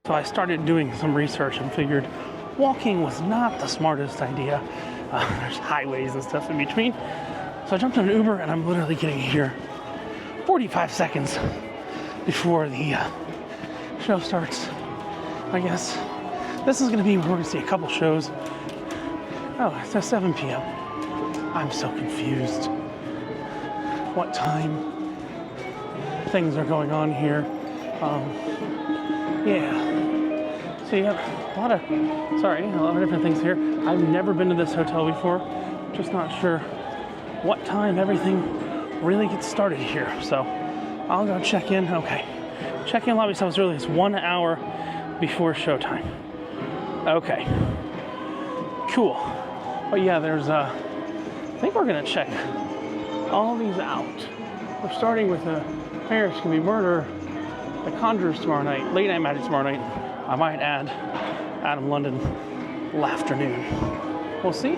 So I started doing some research and figured walking was not the smartest idea. There's highways and stuff in between. So I jumped in an Uber and I'm literally getting here 45 seconds before the show starts. I guess this is going to be, we're going to see a couple shows. Oh, it's at 7 p.m. I'm so confused. What time things are going on here. Yeah. So you have a lot of different things here. I've never been to this hotel before. Just not sure what time everything really gets started here. So I'll go check in. Okay. Check-in lobby stuff as early as 1 hour before showtime. Okay. Cool. But yeah, there's I think we're gonna check all these out. We're starting with Paris Can Be Murder, The Conjurers tomorrow night, Late Night Magic tomorrow night. I might add Adam London afternoon. We'll see.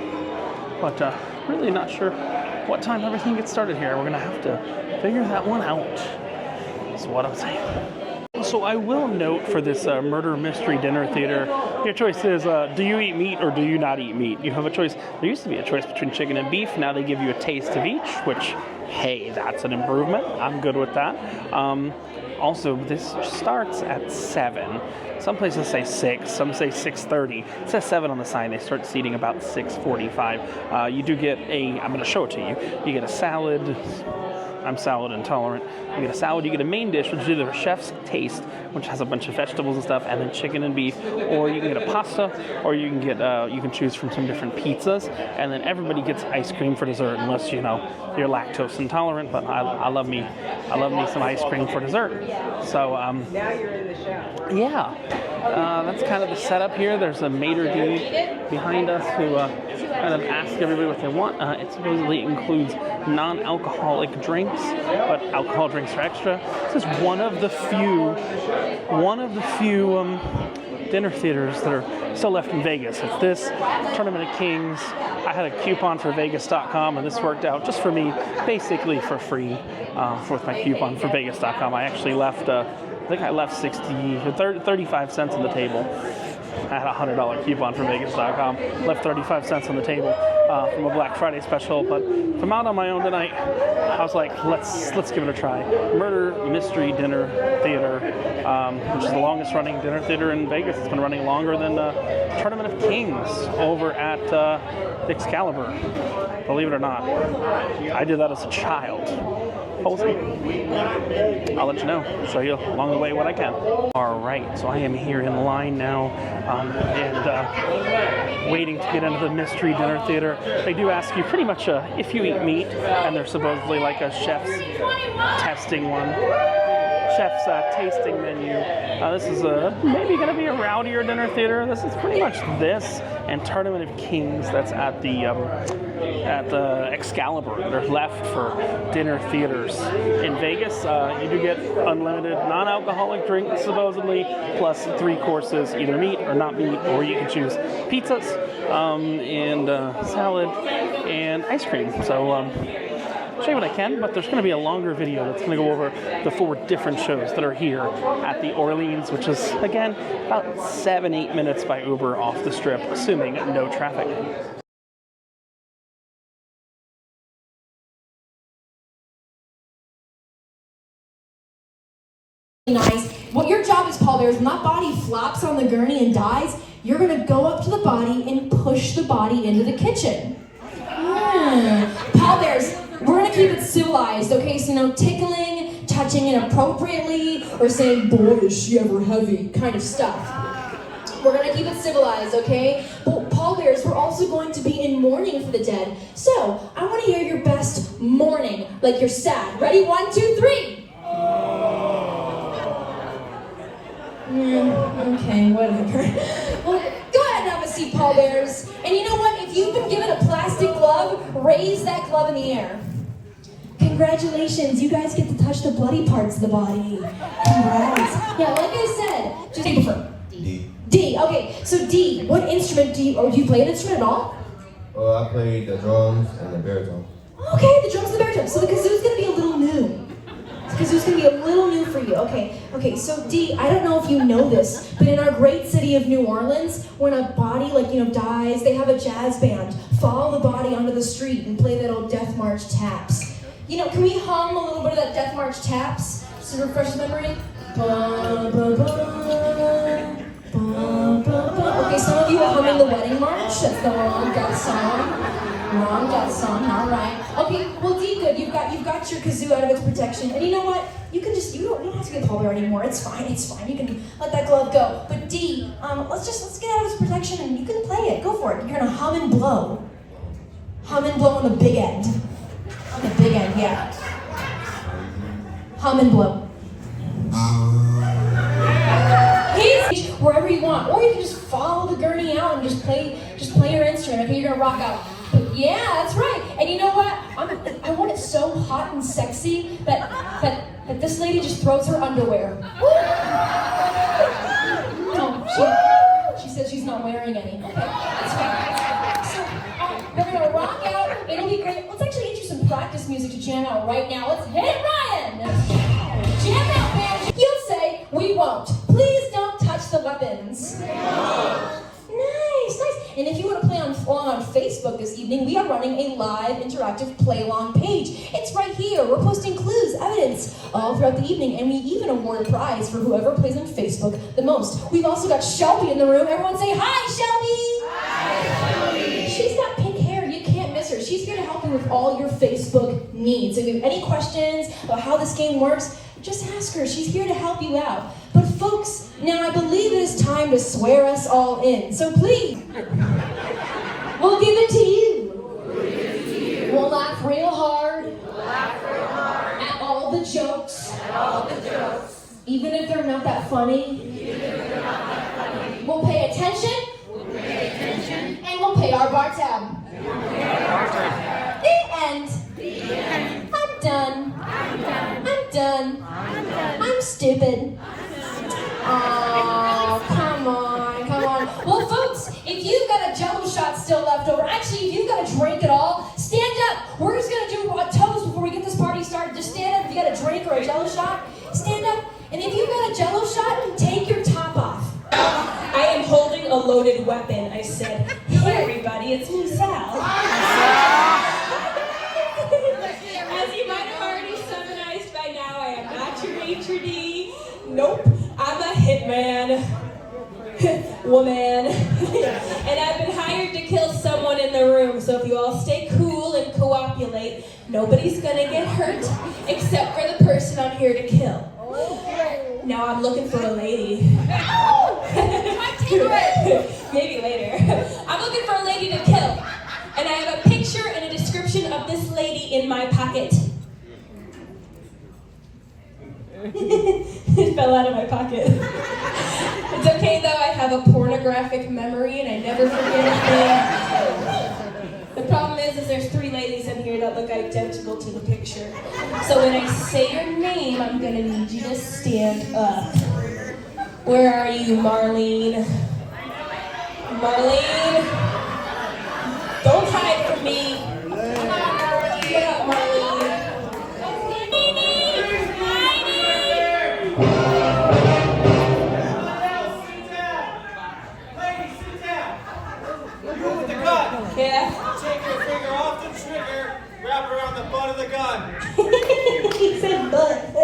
But really not sure what time everything gets started here. We're gonna have to figure that one out. That's what I'm saying. So I will note for this murder mystery dinner theater, your choice is, do you eat meat or do you not eat meat? You have a choice. There used to be a choice between chicken and beef. Now they give you a taste of each, which, hey, that's an improvement. I'm good with that. Also, this starts at 7. Some places say 6, some say 6:30. It says 7 on the sign. They start seating about 6:45. You do get I'm going to show it to you. You get a salad. I'm salad intolerant. You get a salad, you get a main dish, which is either a chef's taste, which has a bunch of vegetables and stuff, and then chicken and beef, or you can get a pasta, or you can get, you can choose from some different pizzas, and then everybody gets ice cream for dessert, unless, you know, you're lactose intolerant, but I love me some ice cream for dessert. So, now you're in the show. Yeah, that's kind of the setup here. There's a maitre d' behind us who kind of ask everybody what they want. It supposedly includes non-alcoholic drinks, but alcohol drinks are extra. This is one of the few dinner theaters that are still left in Vegas. It's this, Tournament of Kings. I had a coupon for Vegas.com, and this worked out just for me, basically for free, with my coupon for Vegas.com. I actually left, I think I left 35 cents on the table. I had a $100 coupon from Vegas.com, left 35 cents on the table from a Black Friday special, but if I'm out on my own tonight, I was like, let's give it a try. Murder Mystery Dinner Theater, which is the longest running dinner theater in Vegas. It's been running longer than Tournament of Kings over at Excalibur, believe it or not. I did that as a child. I'll let you know, show you along the way what I can. All right, so I am here in line now and waiting to get into the Mystery Dinner Theater. They do ask you pretty much if you eat meat, and there's supposedly like a chef's testing one. Chef's tasting menu. This is maybe going to be a rowdier dinner theater. This is pretty much this and Tournament of Kings that's at the Excalibur that are left for dinner theaters in Vegas. You do get unlimited non-alcoholic drinks supposedly, plus 3 courses, either meat or not meat, or you can choose pizzas and salad and ice cream. So show you what I can, but there's going to be a longer video that's going to go over the 4 different shows that are here at the Orleans, which is, again, about 7-8 minutes by Uber off the Strip, assuming no traffic. Nice. What your job is, Paul Bear, is when that body flops on the gurney and dies, you're going to go up to the body and push the body into the kitchen. Paul Bears, we're going to keep it civilized, okay? So no tickling, touching inappropriately, or saying, boy, is she ever heavy, kind of stuff. We're going to keep it civilized, okay? But Paul Bears, we're also going to be in mourning for the dead. So I want to hear your best mourning, like you're sad. Ready? 1, 2, 3. Okay, whatever. Well, go ahead and have a seat, Paul Bears. And you know what? If you've been given a plastic glove, raise that glove in the air. Congratulations, you guys get to touch the bloody parts of the body. Congrats. Yeah, like I said, just before. D. D, okay. So D, what instrument do you play an instrument at all? Well, I played the drums and the baritone. Okay, the drums and the baritone. So the kazoo's gonna be a little new. The kazoo's gonna be a little new for you. you. Okay, so Dee, I don't know if you know this, but in our great city of New Orleans, when a body, dies, they have a jazz band follow the body onto the street and play that old Death March taps. Can we hum a little bit of that Death March taps to refresh the memory? Ba, ba, ba, ba, ba, ba. Okay, some of you are humming the wedding march. That's the wrong death song. Wrong death song, all right. Okay, well, Dee, good. You've got your kazoo out of its protection, and you know what? You don't have to get pallbearer anymore. It's fine. You can let that glove go. But Dee, let's get out of its protection, and you can play it. Go for it. You're gonna hum and blow. Hum and blow on the big end. On the big end, yeah. Hum and blow. Wherever you want, or you can just follow the gurney out and just play your instrument. Okay, you're gonna rock out. Yeah, that's right. And you know what? I want it so hot and sexy that this lady just throws her underwear. No, she says she's not wearing any. Okay, that's fine. So we're gonna rock out. It'll be great. Let's actually get you some practice music to jam out right now. Let's hit it, Ryan. Jam out, man. You'll say we won't. Please don't touch the weapons. Nice. And if you want to play along on Facebook this evening, we are running a live interactive play-along page. It's right here. We're posting clues, evidence, all throughout the evening, and we even award a prize for whoever plays on Facebook the most. We've also got Shelby in the room. Everyone say hi, Shelby! Hi, Shelby! She's got pink hair. You can't miss her. She's here to help you with all your Facebook needs. If you have any questions about how this game works, just ask her. She's here to help you out. But folks, now I believe it is time to swear us all in. So please, we'll give it to you. We'll laugh real hard. At all the jokes. Even if they're not that funny. We'll pay attention. And we'll pay our bar tab. The end. I'm done. I'm stupid. Oh, come on. Well, folks, if you've got a Jello shot still left over, actually, if you've got a drink at all, stand up. We're just gonna do a toast before we get this party started. Just stand up. If you got a drink or a Jello shot, stand up. And if you've got a Jello shot, take your top off. I am holding a loaded weapon. I said, hey everybody, it's me, Sal. As you might have already summarized by now, I am not your maitre d'. Nope, I'm a hitman. Woman. And I've been hired to kill someone in the room, so if you all stay cool and cooperate, nobody's gonna get hurt except for the person I'm here to kill. Now I'm looking for a lady. Maybe later. I'm looking for a lady to kill. And I have a picture and a description of this lady in my pocket. It fell out of my pocket. It's okay though, I have a pornographic memory and I never forget a thing. The problem is there's 3 ladies in here that look identical to the picture. So when I say your name, I'm gonna need you to stand up. Where are you, Marlene? Marlene? Don't hide from me. Get up, Marlene. Yeah. Take your finger off the trigger, wrap around the butt of the gun. He said butt. Do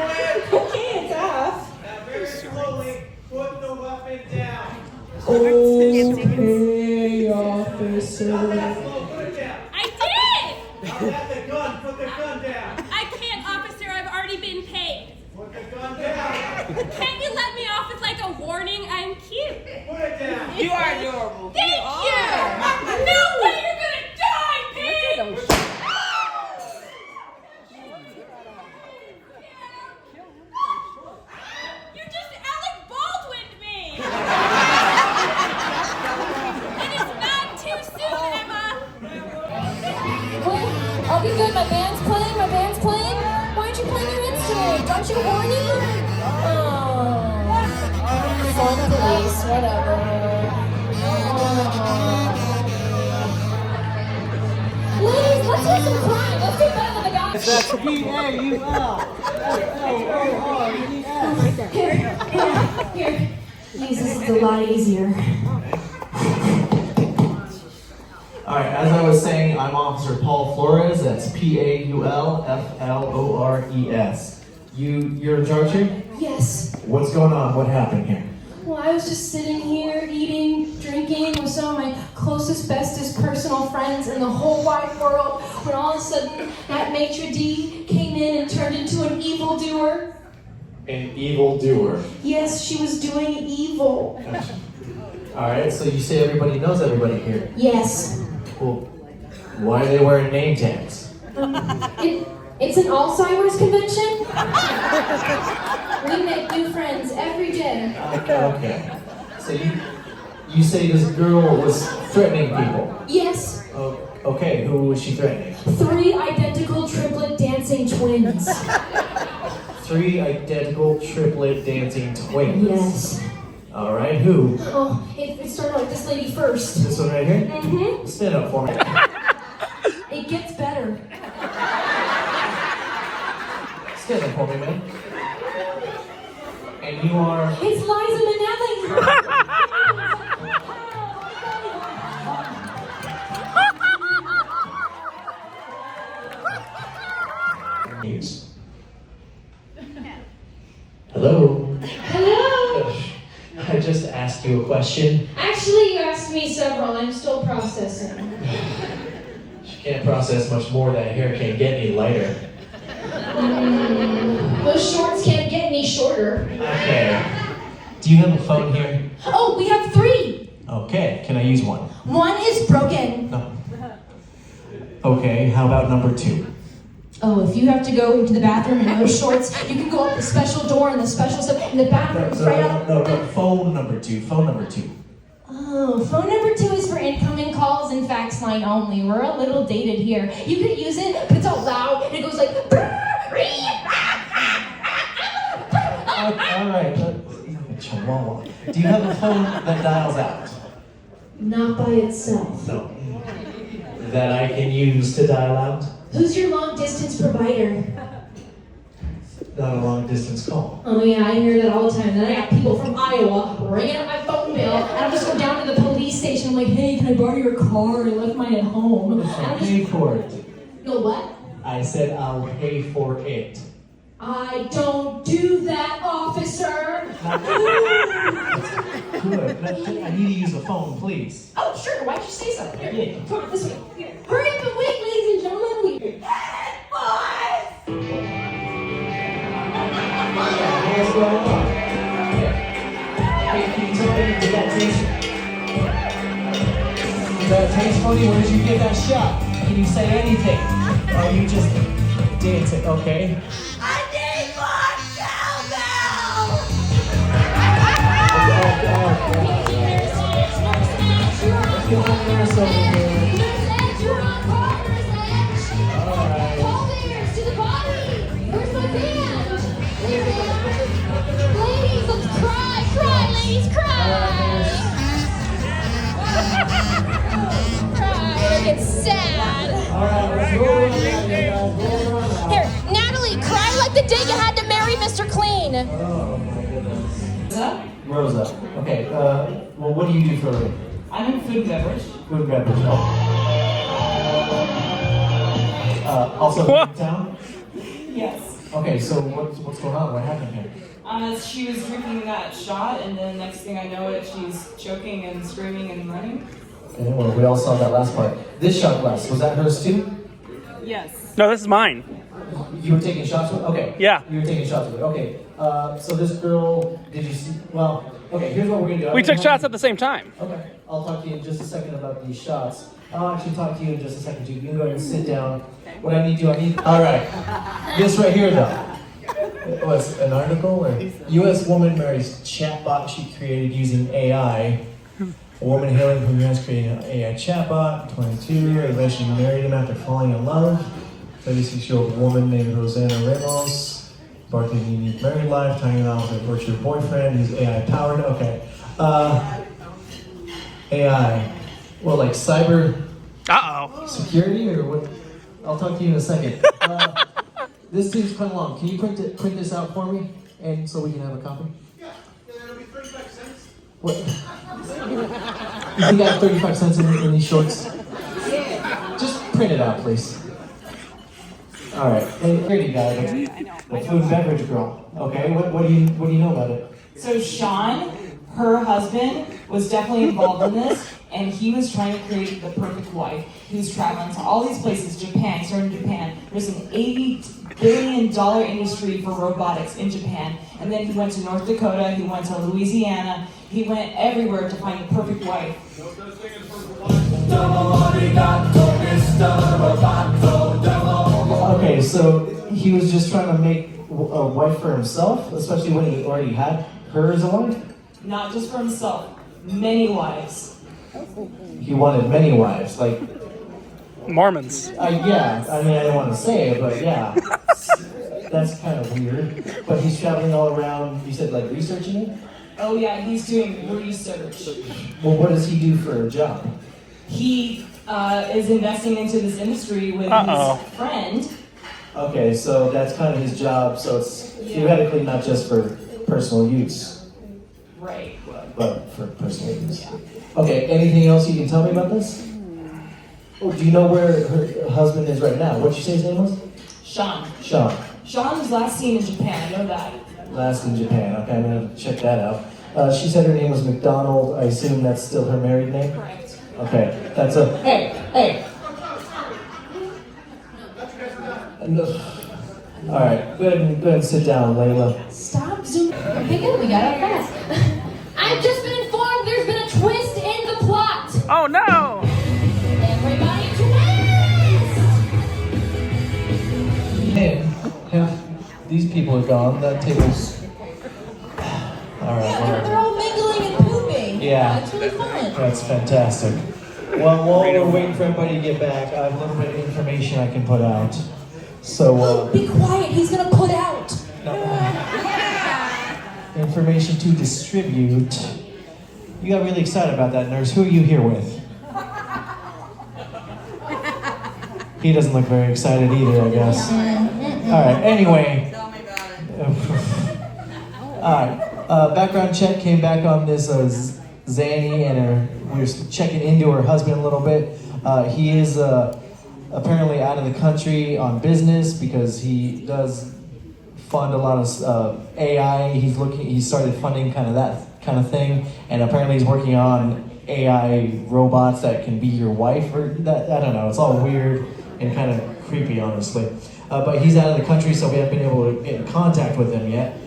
it. Okay, it's off. Now very slowly put the weapon down. Okay, officer. Not that slow, put it down. I did! Not that the gun, put the gun down. I can't, officer. I've already been paid. Put the gun down. Can't you let me off with like a warning? I'm cute. Put it down. You are adorable. Thank you! No way you're gonna die, pig! You just Alec Baldwin'd me! And it's not too soon, Emma! Well, I'll be good. My band's playing. Why aren't you playing your instrument? Aren't you horny? Oh, phone police, whatever. Ladies, let's hear some crying. Let's do better than the guy. That's P-A-U-L-F-L-O-R-E-S. Here. Use this, it's a lot easier. All right, as I was saying, I'm Officer Paul Flores. That's P-A-U-L-F-L-O-R-E-S. You're in charge here? Yes. What's going on? What happened here? Well, I was just sitting here eating, drinking with some of my closest, bestest personal friends in the whole wide world when all of a sudden that maitre d' came in and turned into an evildoer. An evildoer. Yes, she was doing evil. All right, so you say everybody knows everybody here. Yes. Well, why are they wearing name tags? It's an Alzheimer's convention. We make new friends every day. Okay. So you say this girl was threatening people? Yes. Oh, okay, who was she threatening? 3 identical triplet dancing twins. 3 identical triplet dancing twins? Yes. All right, who? Oh, it started like this lady first. This one right here? Mm-hmm. Stand up for me. It gets better. Stand up for me, man. And you are? It's Liza Minnelli. News. Hello? Hello? I just asked you a question. Actually, you asked me several. I'm still processing. She can't process much more. That hair can't get any lighter. Those shorts can't get any shorter. Okay. Do you have a phone here? Oh, we have 3. Okay, can I use one? One is broken. No. Okay, how about number 2? Oh, if you have to go into the bathroom in those shorts, you can go up the special door and the special stuff in the bathroom right up. No, phone number 2, phone number 2. Oh, phone number 2 is for incoming calls and fax line only. We're a little dated here. You could use it, but it's all loud and it goes like. All right, a chihuahua. Do you have a phone that dials out? Not by itself. No. That I can use to dial out? Who's your long distance provider? Not a long distance call. Oh yeah, I hear that all the time. Then I got people from Iowa ringing up my phone bill, and I'll just go down to the police station. I'm like, hey, can I borrow your car? I left mine at home. And I'll I'm pay just, for it. you know what? I said I'll pay for it. I don't do that, officer. Good. I need to use the phone, please. Oh, sure. Why'd you say so? Here, come on, this way. Here. Hurry up and wait, ladies and gentlemen. What's going on? Hey, can you tell me, did that taste funny? Where did you get that shot? Can you say anything? Or are you just dancing? Okay. I need more cowbell! Let's get one nurse over here. It's sad. All right, let's roll around now, you guys. Roll around now. Here, Natalie, cry like the day you had to marry Mr. Clean. Oh my goodness. Rosa. Okay. Well, what do you do for a living? I'm in food and beverage. Food and beverage. Oh. Also in town. Yes. Okay. So what's going on? What happened here? She was drinking that shot, and then next thing I know it, she's choking and screaming and running. Okay. Well, we all saw that last part. This shot glass, was that hers too? Yes. No, this is mine. You were taking shots with it? Okay. Yeah. You were taking shots with it. Okay. So this girl, did you see? Well, okay. Here's what we're gonna do. We took shots at the same time. Okay. I'll talk to you in just a second about these shots. I'll actually talk to you in just a second too. You can go ahead and sit down. What I need to do, all right. This right here though. It was an article or U.S. woman marries chatbot she created using AI. A woman hailing from U.S. created an AI chatbot, 22, eventually married him after falling in love. 36-year-old woman named Rosanna Ramos embarked on a unique married life, tying it on with her virtual boyfriend who's AI powered. Okay. AI. Well, like cyber Uh-oh. security or what? I'll talk to you in a second. This seems kind of long. Can you print this out for me, and so we can have a copy? Yeah, it'll be 35 cents. What? You think I have 35 cents in these shorts? Just print it out, please. All right. Hey, pretty guy, the food and beverage girl. Okay. What do you know about it? So Sean, her husband, was definitely involved in this, and he was trying to create the perfect wife. He was traveling to all these places, Japan, he started in Japan. There's an $80 billion industry for robotics in Japan. And then he went to North Dakota, he went to Louisiana, he went everywhere to find the perfect wife. Okay, so he was just trying to make a wife for himself, especially when he already had her as a wife? Not just for himself, many wives. He wanted many wives, like, Mormons. yeah, I mean, I didn't want to say it, but yeah. That's kind of weird. But he's traveling all around, you said, like, researching it? Oh yeah, he's doing research. Well, what does he do for a job? He is investing into this industry with Uh-oh. his friend. Okay, so that's kind of his job, so it's theoretically not just for personal use, Right. but for personal use. Okay, anything else you can tell me about this? Oh, do you know where her husband is right now? What'd you say his name was? Sean. Sean. Sean was last seen in Japan, I know that. Last in Japan. Okay, I'm gonna check that out. She said her name was McDonald. I assume that's still her married name? Correct. Okay, that's a... Hey! Alright, go ahead and sit down, Layla. Stop zooming. Okay, good. We got out fast. I've just been informed there's been a twist in the plot. Oh no! Everybody twist! Hey, half these people are gone. That table's... Alright, Yeah, whatever. they're all mingling and pooping. Yeah. It's really fun. That's fantastic. Well, while we're waiting for everybody to get back, I have a little bit of information I can put out. So, Oh, be quiet. He's gonna put out. information to distribute. You got really excited about that, nurse. Who are you here with? He doesn't look very excited either, I guess. All right, anyway. Tell me about it. All right, background check came back on this Zanny, and we were checking into her husband a little bit. He is apparently out of the country on business because he does fund a lot of AI. He started funding kind of that kind of thing, and apparently he's working on AI robots that can be your wife or that. I don't know. It's all weird and kind of creepy, honestly. But he's out of the country, so we haven't been able to get in contact with him yet.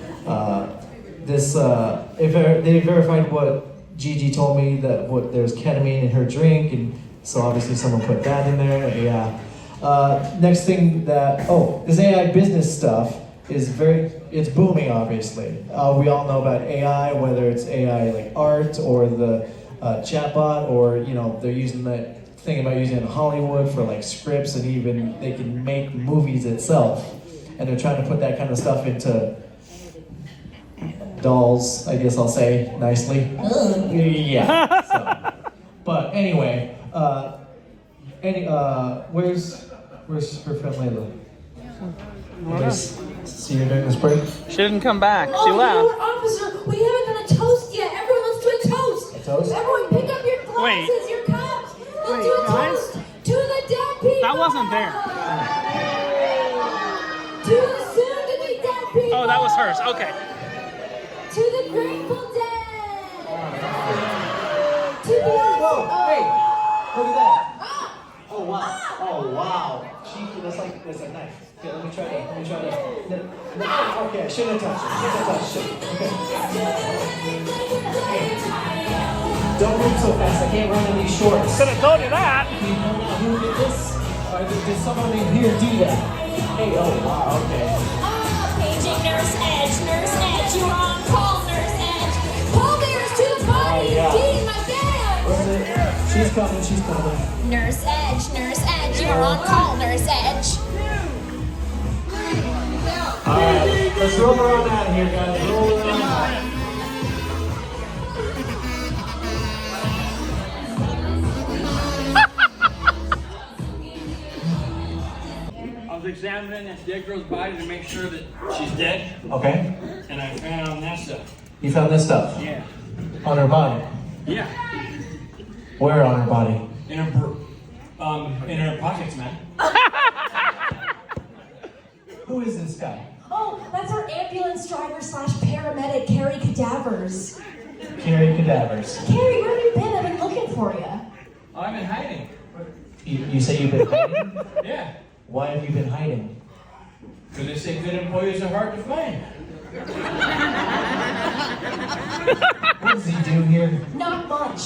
They verified what Gigi told me, that there's ketamine in her drink, and so obviously someone put that in there. Yeah. Next thing this AI business stuff is it's booming, obviously. We all know about AI, whether it's AI like art or the chatbot, or they're using that thing about using it in Hollywood for like scripts, and even they can make movies itself. And they're trying to put that kind of stuff into dolls, I guess I'll say nicely. Yeah. So. But anyway, where's her friend Layla? See her during this break? She didn't come back. She Oh, left. Lord Officer, we haven't done a toast yet. Everyone, let's do a toast. A toast? Everyone, pick up your glasses, your cups. Let's do a guys? toast to the dead people. That wasn't there. To the soon-to-be dead people. Oh, that was hers. Okay. To the Grateful Dead. To the Whoa, hey, look at that. Ah. Oh wow, oh wow. That's like knife. Okay, let me try that. No, okay, I shouldn't have touched it. Okay. Hey. Don't move so fast, I can't run in these shorts. Could have told you that. Who did this? Or did someone in here do that? Hey, oh wow, okay. Paging Nurse Edge, you're on call, Nurse Edge. Pallbearers to the body, Oh, yeah. Dean, my bag. Where's it? She's coming. Nurse Edge, you're on call, Nurse Edge. Alright, let's roll her on out of here, guys. Roll her on out. was examining this dead girl's body to make sure that she's dead, Okay. and I found that stuff. You found this stuff Yeah. on her body. Yeah. Where on her body? In her pockets, man. Who is this guy? Oh, that's our ambulance driver slash paramedic, Carrie Cadavers. Carrie Cadavers. Carrie, where have you been? I've been looking for you. Oh, I'm in hiding. You say you've been hiding? Yeah. Why have you been hiding? Because they say good employees are hard to find. What does he do here? Not much.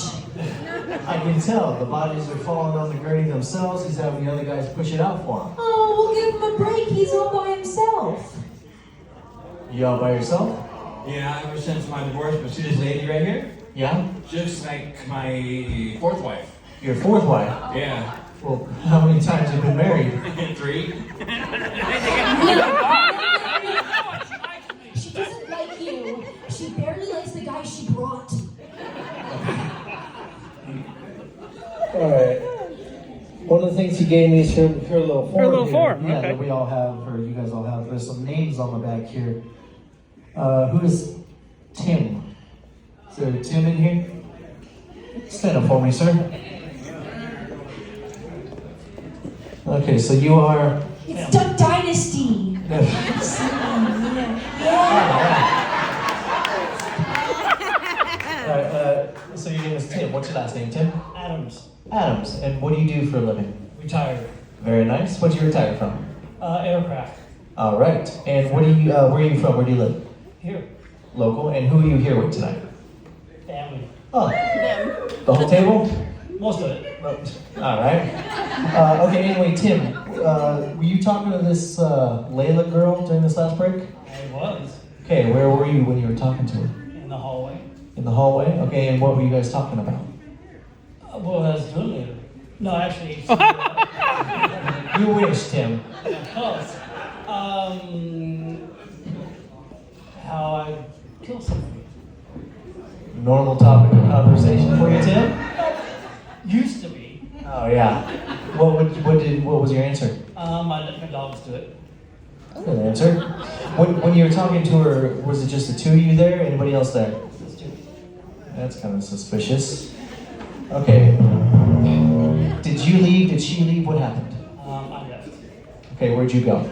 I can tell. The bodies are falling on the gurney themselves. He's having the other guys push it out for him. Oh, we'll give him a break. He's all by himself. You all by yourself? Yeah, ever since my divorce, but see this lady right here? Yeah? Just like my fourth wife. Your fourth wife? Yeah. Well, how many times have you been married? 3. She doesn't like you. She barely likes the guy she brought. Alright. One of the things he gave me is her little form. Her little here. form, Yeah, okay. that we all have, or you guys all have. There's some names on the back here. Who is Tim? Is there a Tim in here? Stand up for me, sir. Okay, so you are. It's Duck Dynasty. So your name is Tim. What's your last name, Tim? Adams. Adams. And what do you do for a living? Retired. Very nice. What do you retire from? Aircraft. All right. And what do you? Where are you from? Where do you live? Here. Local. And who are you here with tonight? Family. Oh, the whole table? Most of it. All right. Okay. Anyway, Tim, were you talking to this Layla girl during this last break? I was. Okay. Where were you when you were talking to her? In the hallway. In the hallway. Okay. And what were you guys talking about? What was I doing later? No, actually. You wish, Tim. Close. How I kill somebody. Normal topic of conversation for you, Tim? Used to be. Oh yeah. What was your answer? I let my dogs do it. Good answer. When you were talking to her, was it just the two of you there? Anybody else there? Let's do it. That's kind of suspicious. Okay. Did you leave? Did she leave? What happened? I left. Okay, where'd you go?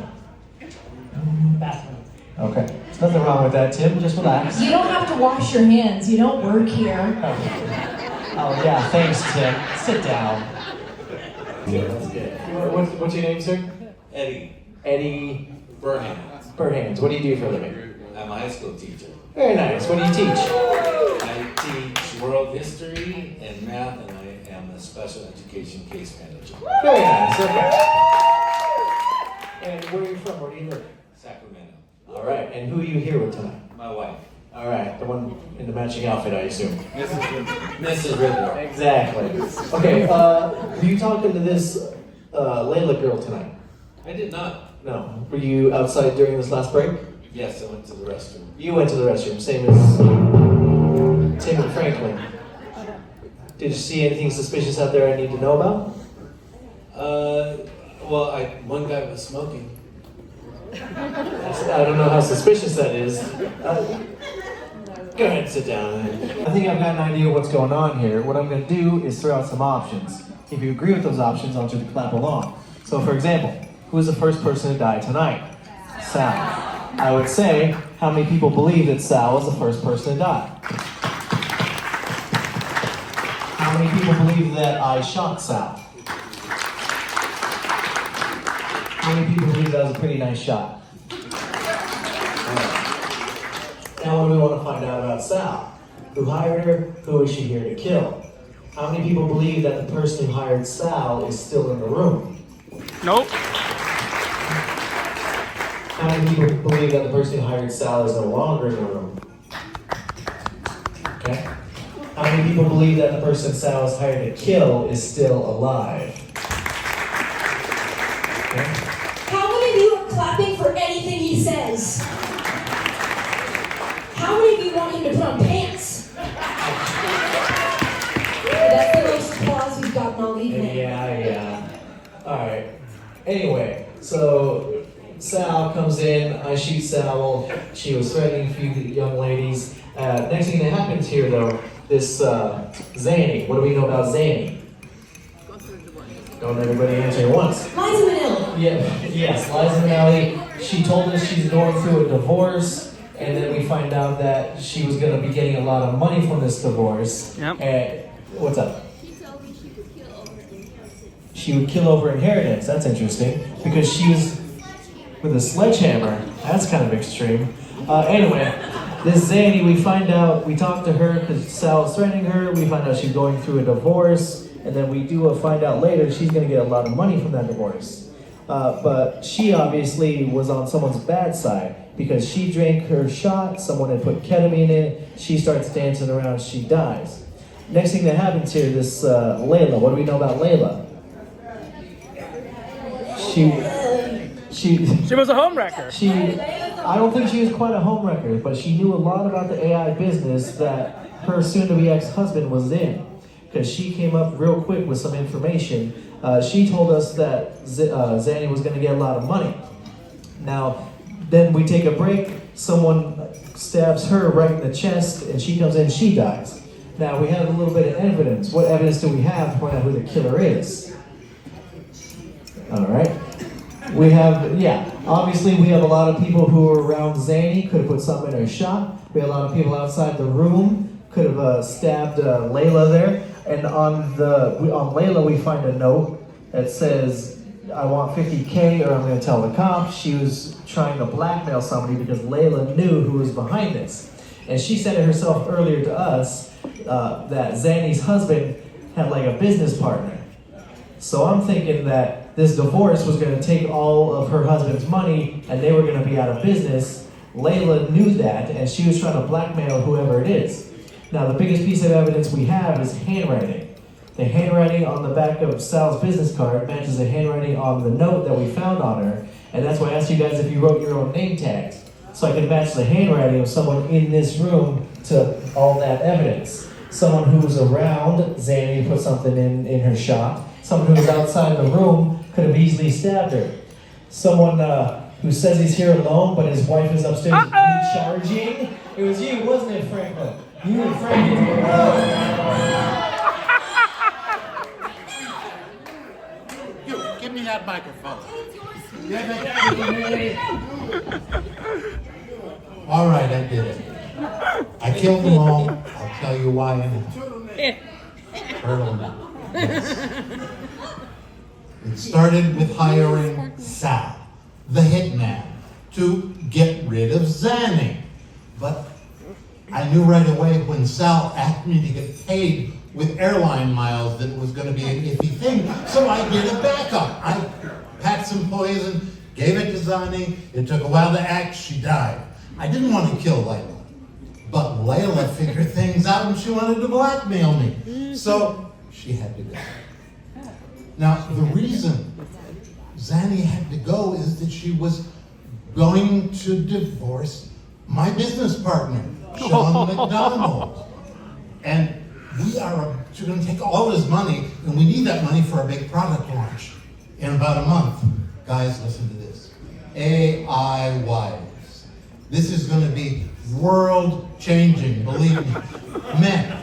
Bathroom. Okay. There's nothing wrong with that, Tim. Just relax. You don't have to wash your hands. You don't work here. Oh yeah, thanks, Tim. Sit down. Yeah, that's good. What's your name, sir? Eddie Eddie Burnham. Burhans. What do you do for a living? I'm a high school teacher. Very nice. What do you teach? I teach world history and math, and I am a special education case manager. Very nice. Okay. And where are you from? Where do you live? Sacramento. All right. And who are you here with tonight? My wife, All right. The one in the matching outfit, I assume. Mrs. Riddler. Exactly. Okay. Were you talking to this Layla girl tonight? I did not. No. Were you outside during this last break? Yes, I went to the restroom. You went to the restroom, same as Tim and Franklin. Did you see anything suspicious out there I need to know about? Well, one guy was smoking. I don't know how suspicious that is. Go ahead and sit down. I think I've got an idea of what's going on here. What I'm going to do is throw out some options. If you agree with those options, I want you to clap along. So, for example, who was the first person to die tonight? Sal. I would say, how many people believe that Sal was the first person to die? How many people believe that I shot Sal? How many people believe that was a pretty nice shot? Now what do we want to find out about Sal? Who hired her? Who is she here to kill? How many people believe that the person who hired Sal is still in the room? Nope. How many people believe that the person who hired Sal is no longer in the room? Okay. How many people believe that the person Sal is hired to kill is still alive? Okay. How many of you are clapping for anything he says? How many of you want him to put on pants? That's the most applause we've gotten all evening. Yeah. All right. Anyway, So Sal comes in, I shoot Sal. She was threatening a few young ladies. Next thing that happens here, though, this Zanny. What do we know about Zanny? Don't everybody answer at once. Liza Minnelli. Yes, Liza Minnelli. She told us she's going through a divorce, and then we find out that she was going to be getting a lot of money from this divorce. Yep. What's up? She would kill over inheritance. That's interesting, because she was with a sledgehammer. That's kind of extreme. Anyway, this Zanny, we talk to her because Sal is threatening her. We find out she's going through a divorce. And then we find out later she's going to get a lot of money from that divorce. But she obviously was on someone's bad side because she drank her shot, someone had put ketamine in it, she starts dancing around, she dies. Next thing that happens here, this Layla, what do we know about Layla? She was a homewrecker. I don't think she was quite a homewrecker, but she knew a lot about the AI business that her soon-to-be ex-husband was in. Because she came up real quick with some information. She told us that Zanny was going to get a lot of money. Now, then we take a break, someone stabs her right in the chest, and she comes in, she dies. Now, we have a little bit of evidence. What evidence do we have to point out who the killer is? All right. We have, obviously we have a lot of people who were around Zanny, could have put something in her shot. We have a lot of people outside the room, could have stabbed Layla there. And on Layla, we find a note that says, I want 50K or I'm going to tell the cops. She was trying to blackmail somebody because Layla knew who was behind this. And she said it herself earlier to us that Zanny's husband had like a business partner. So I'm thinking that this divorce was going to take all of her husband's money and they were going to be out of business. Layla knew that and she was trying to blackmail whoever it is. Now, the biggest piece of evidence we have is handwriting. The handwriting on the back of Sal's business card matches the handwriting on the note that we found on her, and that's why I asked you guys if you wrote your own name tags, so I could match the handwriting of someone in this room to all that evidence. Someone who was around Zanny put something in her shot. Someone who was outside the room could have easily stabbed her. Someone who says he's here alone, but his wife is upstairs recharging. It was you, wasn't it, Franklin? You and Franklin. You, give me that microphone. All right, I did it. I killed them all. I'll tell you why in a minute. Yes. It started with hiring Sal, the hitman, to get rid of Zanny. But I knew right away when Sal asked me to get paid with airline miles that it was going to be an iffy thing, so I did a backup. I packed some poison, gave it to Zanny. It took a while to act, she died. I didn't want to kill Layla, but Layla figured things out and she wanted to blackmail me. So she had to go. Now, the reason Zanny had to go is that she was going to divorce my business partner, Sean McDonald. And we are going to take all his money, and we need that money for a big product launch in about a month. Guys, listen to this. AI wives. This is going to be world-changing, believe me. Men,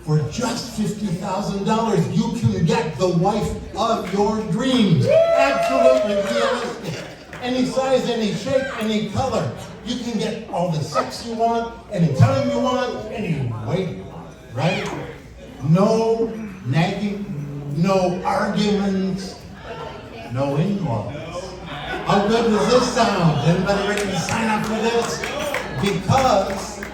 for just $50,000, you can get the wife of your dreams. Absolutely realistic. Any size, any shape, any color. You can get all the sex you want, anytime you want, any way you want, right? No nagging, no arguments, no in-laws. How good does this sound? Anybody ready to sign up for this? Because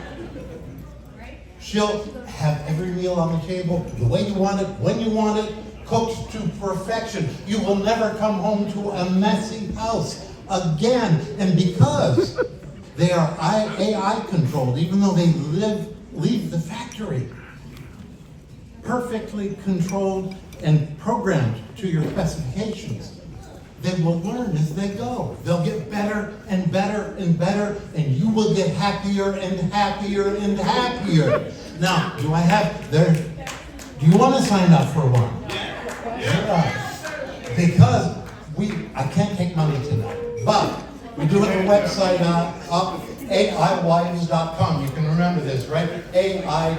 she'll have every meal on the table, the way you want it, when you want it, cooked to perfection. You will never come home to a messy house again. And because they are AI controlled, even though they leave the factory, perfectly controlled and programmed to your specifications, they will learn as they go. They'll get better and better and better, and you will get happier and happier and happier. Now, do you want to sign up for one? Yeah. Because I can't take money tonight, but we do have a website up, aiwives.com. You can remember this, right? aiwives.com.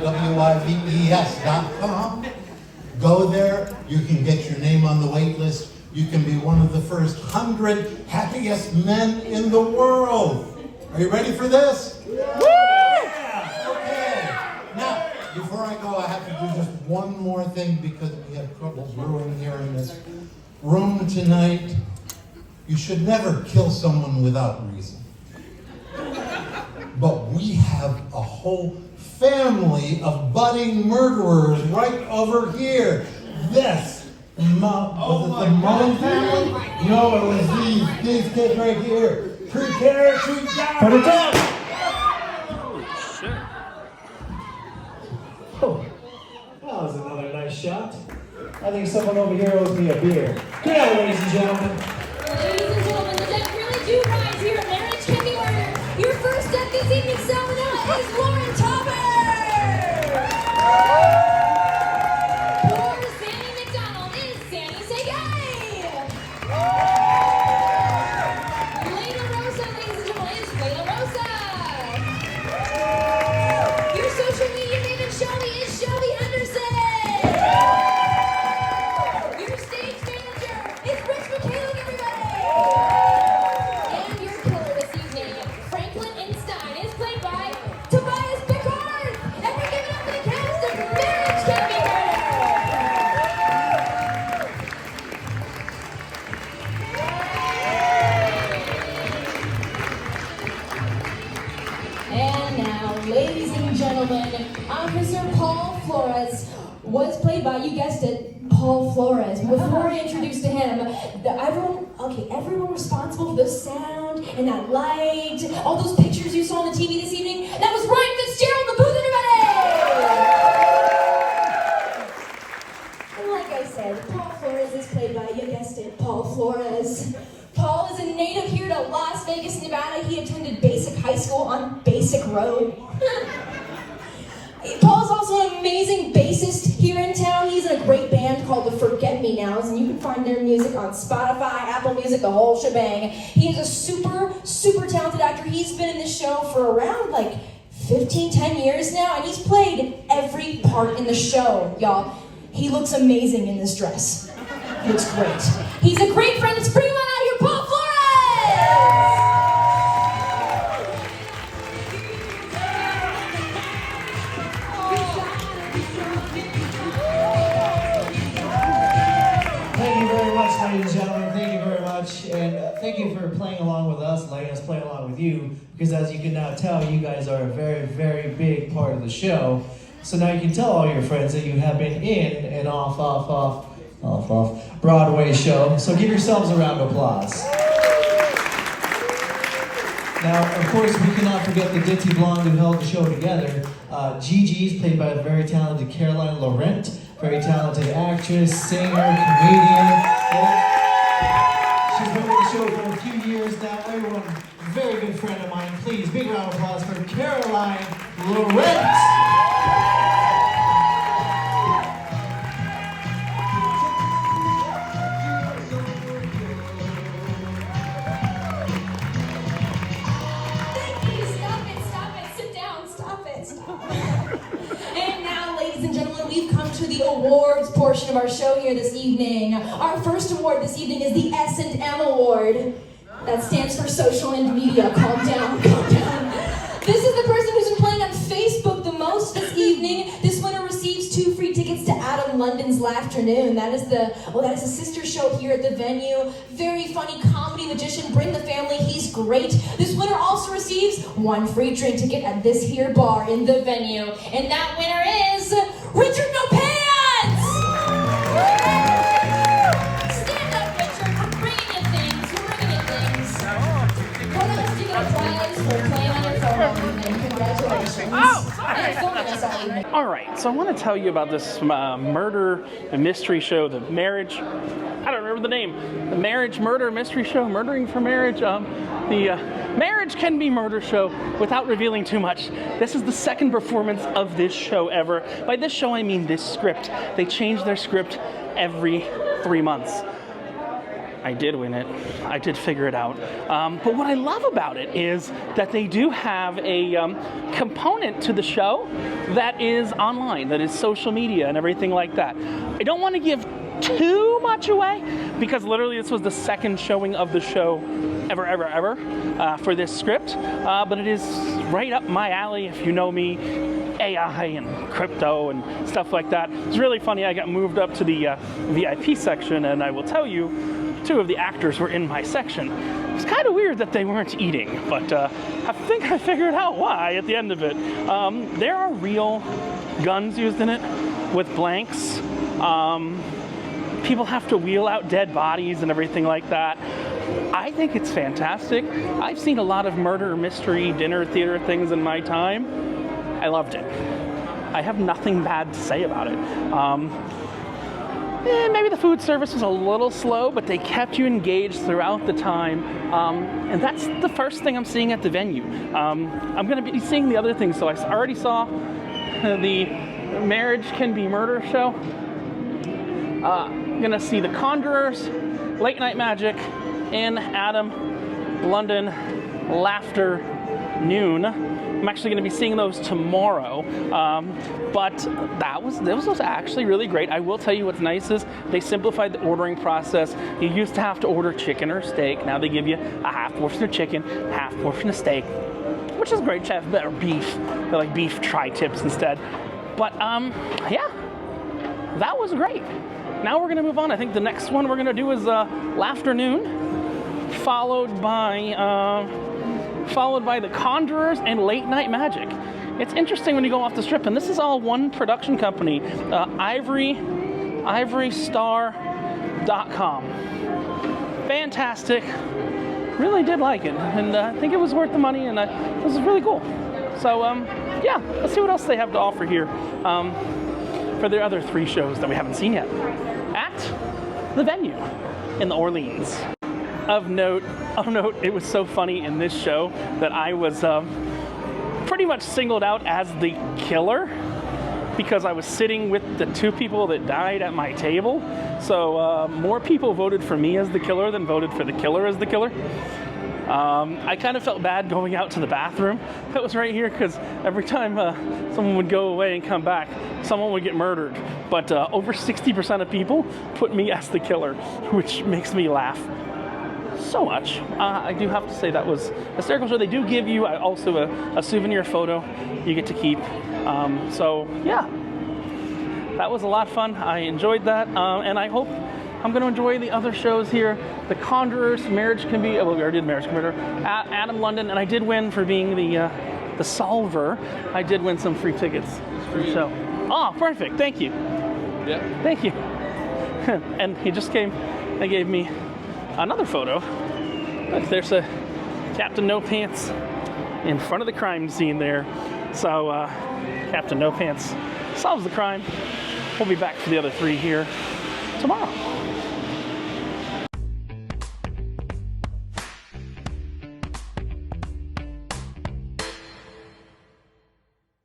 Go there. You can get your name on the wait list. You can be one of the first 100 happiest men in the world. Are you ready for this? Yeah! Okay. Now, before I go, I have to do just one more thing because we have trouble brewing here in this room tonight. You should never kill someone without reason. But we have a whole family of budding murderers right over here. This. Was it the Mullen family? No, it was these kids right here. Prepare to die! Put it down! Oh, that was another nice shot. I think someone over here owes me a beer. Good night, ladies and gentlemen. Ladies and gentlemen, the dead really do rise here at Marriage Can Be Murder. Your first death this evening, Salmonella, is Lauren Topper! Poor Sandy McDonald is Sandy Segay! Lena Rosa, ladies and gentlemen, is Lena Rosa! Your social media maven Shelby is Shelby Henderson! Your stage manager is Rich McHale, everybody! And your killer this evening, Franklin Einstein, is played by Tobias Pickard! And we're giving up the cast of Marriage Can Be Murder! And now, ladies and gentlemen, Officer Paul Flores was played by, you guessed it, Paul Flores. Before I introduce to him, everyone responsible for the sound and that light, all those pictures you saw on the TV this evening, that was Ryan Fitzgerald in the booth, everybody! And like I said, Paul Flores is played by, you guessed it, Paul Flores. Paul is a native here to Las Vegas, Nevada. He attended basic high school on Basic Road. Paul's also an amazing bassist here in town. He's in a great band called the Forget Me Nows, and you can find their music on Spotify, Apple Music, the whole shebang. He is a super, super talented actor. He's been in this show for around like 10 years now, and he's played every part in the show, y'all. He looks amazing in this dress. He looks great. He's a great friend. Let's bring him on out here, Paul Flores! Thank you very much, ladies and gentlemen. Thank you very much. And thank you for playing along with us, letting us play along with you. Because as you can now tell, you guys are a very, very big part of the show. So now you can tell all your friends that you have been in an off Broadway show. So give yourselves a round of applause. Now, of course, we cannot forget the ditzy blonde who held the show together. Gigi is played by a very talented Caroline Laurent, very talented actress, singer, comedian. She's been with the show for a few years now. Everyone, very good friend of mine. Please, big round of applause for Caroline Laurent. And now, ladies and gentlemen, we've come to the awards portion of our show here this evening. Our first award this evening is the S&M Award. That stands for Social and Media. Calm down, calm down. This is the person who's been playing on Facebook the most this evening. This winner receives 2 free tickets to Adam London's Laughternoon. That is a sister show here at the venue. Very funny comedy magician. Bring the family. He's great. This winner also receives 1 free drink ticket at this here bar in the venue. And that winner is Richard No Pants! Stand up, Richard. We're bringing you things. We're bringing you things. What else do you get a prize for playing on your phone all evening? Congratulations. And filming us all evening. All right, so I want to tell you about this murder mystery show, the Marriage. I don't remember the name. The Marriage Murder Mystery Show, Murdering for Marriage. The Marriage Can Be Murder Show. Without revealing too much, this is the second performance of this show ever. By this show, I mean this script. They change their script every 3 months. I did win it. I did figure it out. But what I love about it is that they do have a component to the show that is online, that is social media and everything like that. I don't want to give too much away because literally this was the second showing of the show ever for this script. But it is right up my alley if you know me. AI and crypto and stuff like that. It's really funny. I got moved up to the VIP section, and I will tell you, 2 of the actors were in my section. It was kind of weird that they weren't eating, but I think I figured out why at the end of it. There are real guns used in it with blanks. People have to wheel out dead bodies and everything like that. I think it's fantastic. I've seen a lot of murder mystery dinner theater things in my time. I loved it. I have nothing bad to say about it. Maybe the food service was a little slow, but they kept you engaged throughout the time. And that's the first thing I'm seeing at the venue. I'm going to be seeing the other things. So I already saw the Marriage Can Be Murder show. I'm going to see The Conjurers, Late Night Magic, and Adam London Laughter Noon. I'm actually going to be seeing those tomorrow, but this was actually really great. I will tell you what's nice is they simplified the ordering process. You used to have to order chicken or steak. Now they give you a half portion of chicken, half portion of steak, which is great. Chef better beef. They're like beef tri-tips instead. But yeah, that was great. Now we're going to move on. I think the next one we're going to do is Laughter Noon, followed by The Conjurers and Late Night Magic. It's interesting when you go off the strip, and this is all one production company, ivorystar.com. Fantastic. Really did like it, and I think it was worth the money, and this is really cool. So, yeah, let's see what else they have to offer here for their other 3 shows that we haven't seen yet at the venue in the Orleans. Of note, it was so funny in this show that I was pretty much singled out as the killer because I was sitting with the 2 people that died at my table. So more people voted for me as the killer than voted for the killer as the killer. I kind of felt bad going out to the bathroom that was right here because every time someone would go away and come back, someone would get murdered. But over 60% of people put me as the killer, which makes me laugh so much. I do have to say that was a hysterical show. They do give you also a souvenir photo you get to keep. So yeah, that was a lot of fun. I enjoyed that, and I hope I'm going to enjoy the other shows here. The Conjurers, Marriage Can Be, well, we already did Marriage Can Be Murder, Adam London, and I did win for being the solver. I did win some free tickets. So, oh, perfect. Thank you. Yeah. Thank you. And he just came and gave me another photo. Look, there's a Captain No Pants in front of the crime scene there. So Captain No Pants solves the crime. We'll be back for the other 3 here tomorrow.